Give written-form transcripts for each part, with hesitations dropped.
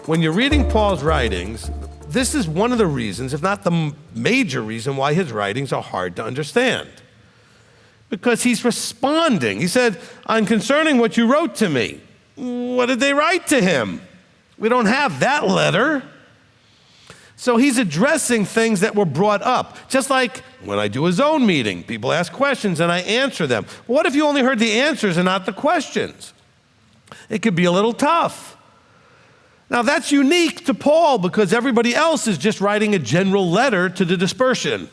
when you're reading Paul's writings, this is one of the reasons, if not the major reason, why his writings are hard to understand. Because he's responding. He said, "On concerning what you wrote to me." What did they write to him? We don't have that letter. So he's addressing things that were brought up. Just like when I do a zone meeting, people ask questions and I answer them. What if you only heard the answers and not the questions? It could be a little tough. Now that's unique to Paul because everybody else is just writing a general letter to the dispersion.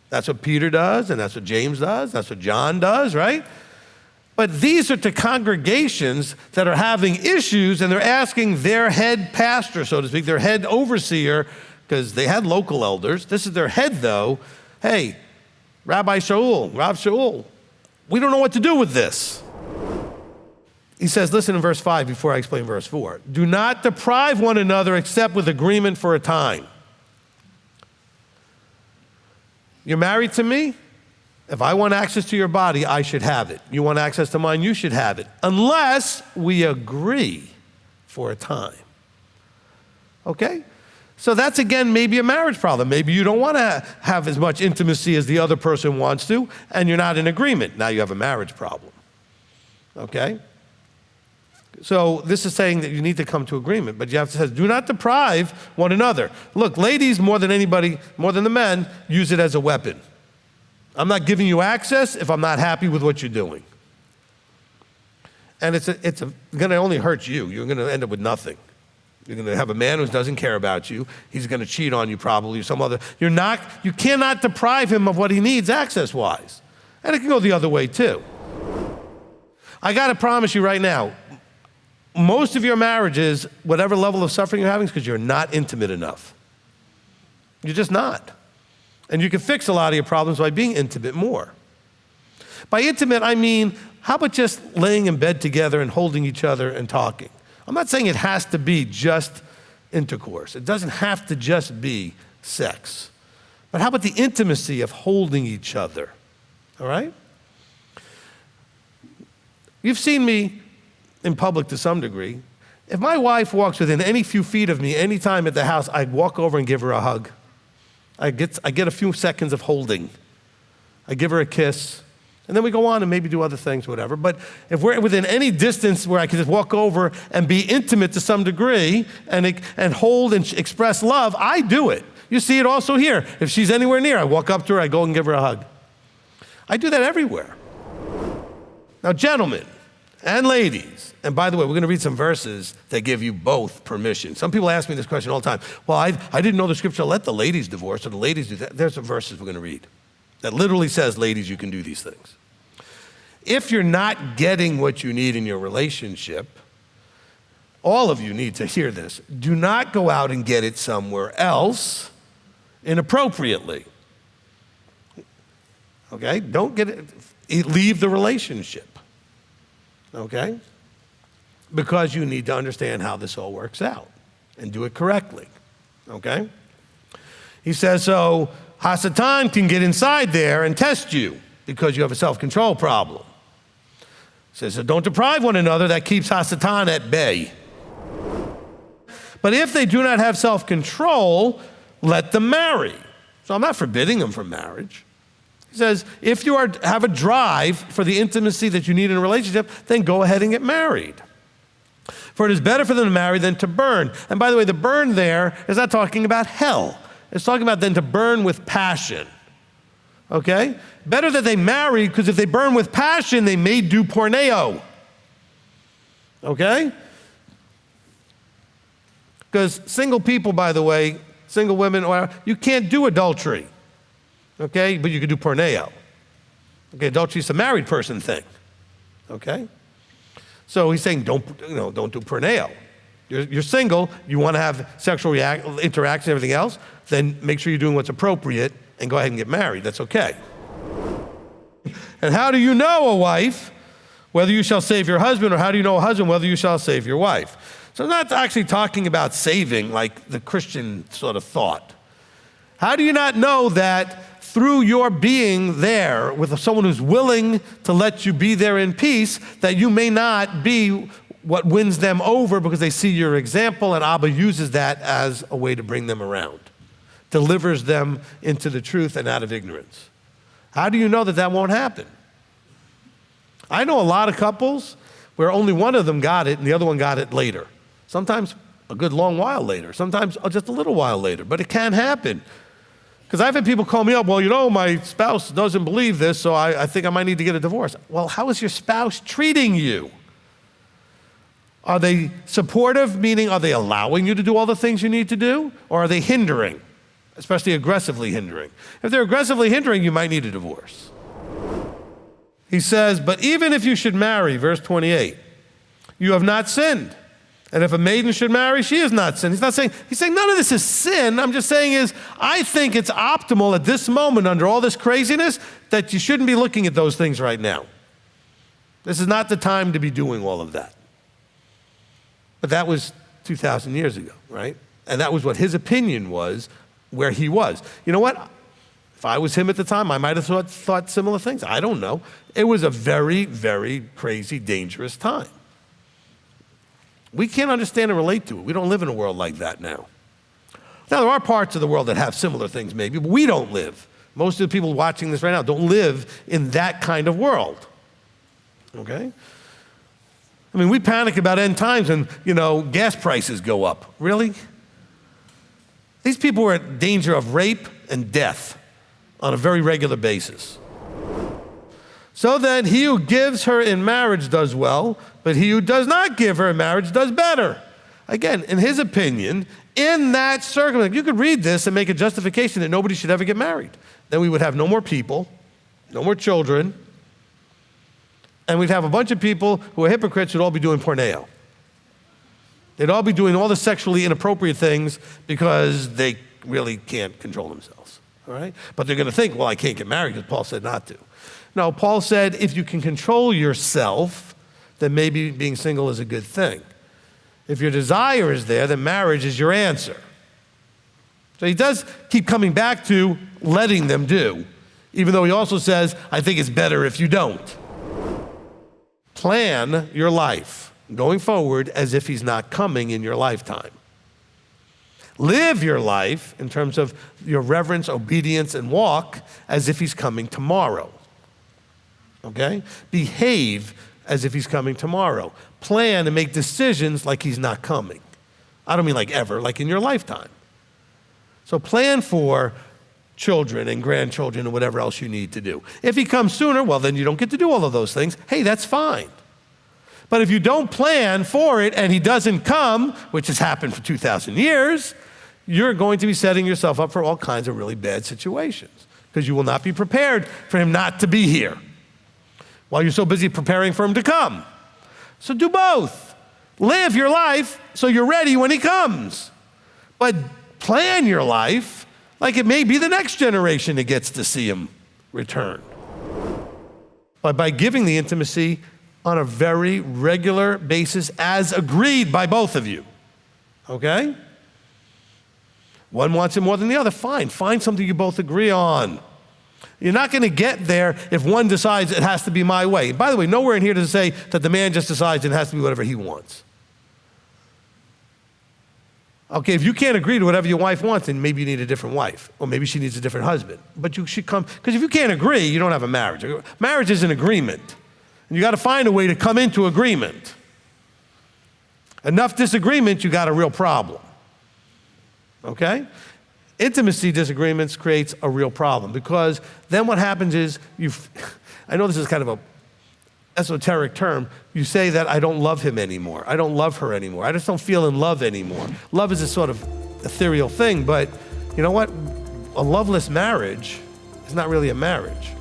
That's what Peter does, and that's what James does, that's what John does, right? But these are to congregations that are having issues, and they're asking their head pastor, so to speak, their head overseer, because they had local elders. This is their head, though. "Hey, Rav Shaul, we don't know what to do with this." He says, listen in verse 5 before I explain verse 4. "Do not deprive one another except with agreement for a time." You're married to me? If I want access to your body, I should have it. You want access to mine, you should have it. Unless we agree for a time. Okay? So that's, again, maybe a marriage problem. Maybe you don't want to have as much intimacy as the other person wants to, and you're not in agreement. Now you have a marriage problem. Okay? So this is saying that you need to come to agreement, but you have to say, do not deprive one another. Look, ladies, more than anybody, more than the men, use it as a weapon. I'm not giving you access if I'm not happy with what you're doing. And it's going to only hurt you. You're going to end up with nothing. You're going to have a man who doesn't care about you. He's going to cheat on you probably or some other. You cannot deprive him of what he needs access-wise. And it can go the other way too. I got to promise you right now, most of your marriages, whatever level of suffering you're having, is because you're not intimate enough. You're just not. And you can fix a lot of your problems by being intimate more. By intimate, I mean, how about just laying in bed together and holding each other and talking? I'm not saying it has to be just intercourse. It doesn't have to just be sex. But how about the intimacy of holding each other? All right? You've seen me in public to some degree. If my wife walks within any few feet of me anytime at the house, I'd walk over and give her a hug. I get a few seconds of holding. I give her a kiss, and then we go on and maybe do other things, whatever. But if we're within any distance where I can just walk over and be intimate to some degree and hold and express love, I do it. You see it also here. If she's anywhere near, I walk up to her, I go and give her a hug. I do that everywhere. Now, gentlemen and ladies, and by the way, we're going to read some verses that give you both permission. Some people ask me this question all the time. Well, I didn't know the scripture let the ladies divorce, or the ladies do that. There's some verses we're going to read that literally says, ladies, you can do these things. If you're not getting what you need in your relationship, all of you need to hear this. Do not go out and get it somewhere else inappropriately. Okay? Don't get it. Leave the relationship. Okay? Because you need to understand how this all works out and do it correctly. Okay? He says, so Hasatan can get inside there and test you because you have a self-control problem. He says, so don't deprive one another. That keeps Hasatan at bay. But if they do not have self-control, let them marry. So I'm not forbidding them from marriage. He says, if you have a drive for the intimacy that you need in a relationship, then go ahead and get married. For it is better for them to marry than to burn. And by the way, the burn there is not talking about hell. It's talking about then to burn with passion. Okay? Better that they marry, because if they burn with passion, they may do porneo. Okay? Because single people, by the way, single women, you can't do adultery. Okay, but you can do porneo. Okay, adultery is a married person thing. Okay, so he's saying don't do porneo. You're single. You want to have sexual interaction, everything else. Then make sure you're doing what's appropriate and go ahead and get married. That's okay. And how do you know, a wife, whether you shall save your husband, or how do you know, a husband, whether you shall save your wife? So I'm not actually talking about saving like the Christian sort of thought. How do you not know that through your being there with someone who's willing to let you be there in peace, that you may not be what wins them over because they see your example, and Abba uses that as a way to bring them around, delivers them into the truth and out of ignorance. How do you know that that won't happen? I know a lot of couples where only one of them got it and the other one got it later. Sometimes a good long while later, sometimes just a little while later, but it can happen. Because I've had people call me up, well, my spouse doesn't believe this, so I think I might need to get a divorce. Well, how is your spouse treating you? Are they supportive, meaning are they allowing you to do all the things you need to do? Or are they hindering, especially aggressively hindering? If they're aggressively hindering, you might need a divorce. He says, but even if you should marry, verse 28, you have not sinned. And if a maiden should marry, she has not sinned. He's saying none of this is sin. I'm just saying I think it's optimal at this moment under all this craziness that you shouldn't be looking at those things right now. This is not the time to be doing all of that. But that was 2,000 years ago, right? And that was what his opinion was, where he was. You know what? If I was him at the time, I might have thought similar things. I don't know. It was a very, very crazy, dangerous time. We can't understand and relate to it. We don't live in a world like that now. Now, there are parts of the world that have similar things maybe, but we don't live. Most of the people watching this right now don't live in that kind of world, okay? I mean, we panic about end times and, gas prices go up. Really? These people are at danger of rape and death on a very regular basis. So then he who gives her in marriage does well, but he who does not give her in marriage does better. Again, in his opinion, in that circumstance, you could read this and make a justification that nobody should ever get married. Then we would have no more people, no more children, and we'd have a bunch of people who are hypocrites who'd all be doing porneo. They'd all be doing all the sexually inappropriate things because they really can't control themselves, all right? But they're going to think, well, I can't get married because Paul said not to. No, Paul said if you can control yourself, then maybe being single is a good thing. If your desire is there, then marriage is your answer. So he does keep coming back to letting them do, even though he also says, I think it's better if you don't. Plan your life going forward as if he's not coming in your lifetime. Live your life in terms of your reverence, obedience, and walk as if he's coming tomorrow. Okay? Behave as if he's coming tomorrow. Plan and make decisions like he's not coming. I don't mean like ever, like in your lifetime. So plan for children and grandchildren and whatever else you need to do. If he comes sooner, well, then you don't get to do all of those things. Hey, that's fine. But if you don't plan for it and he doesn't come, which has happened for 2,000 years, you're going to be setting yourself up for all kinds of really bad situations because you will not be prepared for him not to be here while you're so busy preparing for him to come. So do both. Live your life so you're ready when he comes. But plan your life like it may be the next generation that gets to see him return. But by giving the intimacy on a very regular basis as agreed by both of you, okay? One wants it more than the other, fine. Find something you both agree on. You're not going to get there if one decides it has to be my way. By the way, nowhere in here does it say that the man just decides it has to be whatever he wants. Okay, if you can't agree to whatever your wife wants, then maybe you need a different wife, or maybe she needs a different husband. But you should come, because if you can't agree, you don't have a marriage. Marriage is an agreement. And you got to find a way to come into agreement. Enough disagreement, you got a real problem. Okay? Intimacy disagreements creates a real problem, because then what happens is I know this is kind of a esoteric term, you say that I don't love him anymore. I don't love her anymore. I just don't feel in love anymore. Love is a sort of ethereal thing, but you know what? A loveless marriage is not really a marriage.